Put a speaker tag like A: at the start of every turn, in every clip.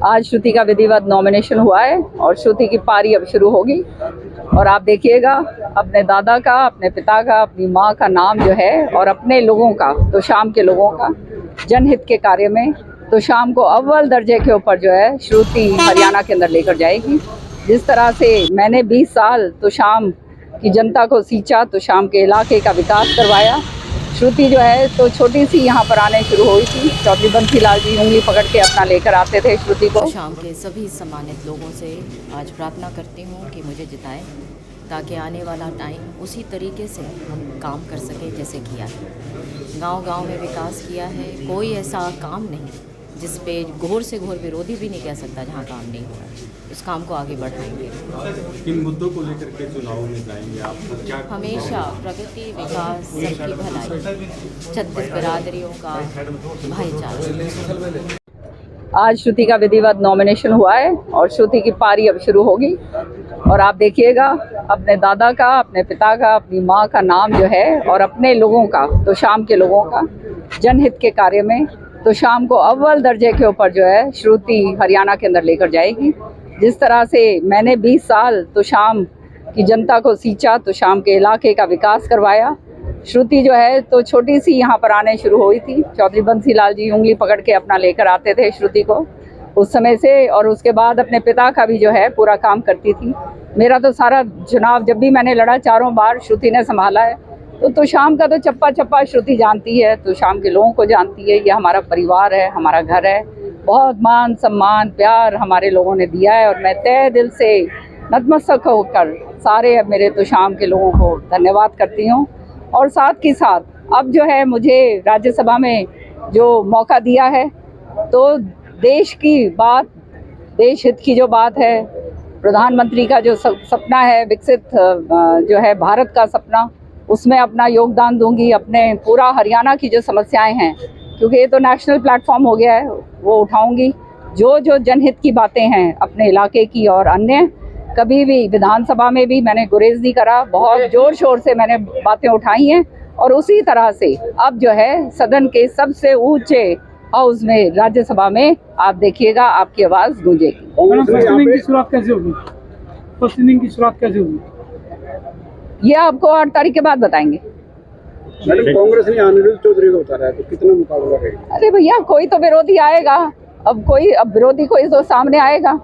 A: आज श्रुति का विधिवत नॉमिनेशन हुआ है और श्रुति की पारी अब शुरू होगी। और आप देखिएगा, अपने दादा का, अपने पिता का, अपनी माँ का नाम जो है और अपने लोगों का, तो शाम के लोगों का जनहित के कार्य में तो शाम को अव्वल दर्जे के ऊपर जो है श्रुति हरियाणा के अंदर लेकर जाएगी। जिस तरह से मैंने 20 साल तो शाम की जनता को सींचा, तो शाम के इलाके का विकास करवाया। श्रुति जो है तो छोटी सी यहाँ पर आने शुरू हुई थी। चौधरी बंसी लाल जी उंगली पकड़ के अपना लेकर आते थे श्रुति को।
B: शाम के सभी सम्मानित लोगों से आज प्रार्थना करती हूँ कि मुझे जिताएं, ताकि आने वाला टाइम उसी तरीके से हम काम कर सकें जैसे किया है। गांव-गांव में विकास किया है, कोई ऐसा काम नहीं जिस पे घोर से घोर विरोधी भी नहीं कह सकता जहां काम नहीं हो रहा। उस काम को आगे बढ़ाएंगे।
C: किन मुद्दों को लेकर के चुनाव में जाएंगे आप? क्या
B: हमेशा प्रगति, विकास, सबकी भलाई, 36 बिरादरियों का भाईचारा।
A: आज श्रुति का विधिवत नॉमिनेशन हुआ है और श्रुति की पारी अब शुरू होगी। और आप देखिएगा, अपने दादा का, अपने पिता का, अपनी माँ का नाम जो है और अपने लोगों का, तो शाम के लोगों का जनहित के कार्य में तो शाम को अव्वल दर्जे के ऊपर जो है श्रुति हरियाणा के अंदर लेकर जाएगी। जिस तरह से मैंने 20 साल तो शाम की जनता को सींचा, तो शाम के इलाके का विकास करवाया। श्रुति जो है तो छोटी सी यहाँ पर आने शुरू हुई थी। चौधरी बंसी लाल जी उंगली पकड़ के अपना लेकर आते थे श्रुति को उस समय से। और उसके बाद अपने पिता का भी जो है पूरा काम करती थी। मेरा तो सारा चुनाव जब भी मैंने लड़ा, चारों बार श्रुति ने संभाला है। तो शाम का तो चप्पा चप्पा श्रुति जानती है, तो शाम के लोगों को जानती है। ये हमारा परिवार है, हमारा घर है। बहुत मान सम्मान प्यार हमारे लोगों ने दिया है और मैं तहे दिल से नतमस्तक होकर सारे मेरे तो शाम के लोगों को धन्यवाद करती हूँ। और साथ ही साथ अब जो है मुझे राज्यसभा में जो मौका दिया है, तो देश की बात, देश हित की जो बात है, प्रधानमंत्री का जो सपना है, विकसित जो है भारत का सपना, उसमें अपना योगदान दूंगी। अपने पूरा हरियाणा की जो समस्याएं हैं, क्योंकि ये तो नेशनल प्लेटफॉर्म हो गया है, वो उठाऊंगी। जो जनहित की बातें हैं अपने इलाके की और अन्य, कभी भी विधानसभा में भी मैंने गुरेज नहीं करा। बहुत जोर शोर से मैंने बातें उठाई हैं और उसी तरह से अब जो है सदन के सबसे ऊंचे हाउस में, राज्यसभा में, आप देखिएगा आपकी आवाज़ गूंजेगी।
D: फर्स्ट इनिंग की शुरुआत कैसे होगी? फर्स्ट इनिंग की शुरुआत कैसे होगी?
A: ये आपको 8 तारीख के बाद बताएंगे।
D: मैडम, कांग्रेस ने अनिरुद्ध चौधरी को उतारा है, तो कितना मुकाबला रहेगा?
A: अरे भैया, कोई तो विरोधी आएगा। अब विरोधी कोई तो सामने आएगा।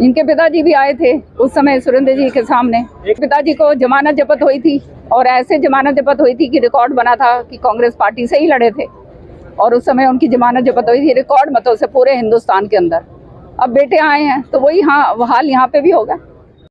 A: इनके पिताजी भी आए थे उस समय सुरेंद्र जी के सामने। पिताजी को जमानत जब्त हुई थी और ऐसे जमानत जब्त हुई थी कि रिकॉर्ड बना था कि कांग्रेस पार्टी से ही लड़े थे और उस समय उनकी जमानत जब्त हुई थी रिकॉर्ड मतों से पूरे हिंदुस्तान के अंदर। अब बेटे आए हैं तो वही हाल यहाँ पे भी होगा।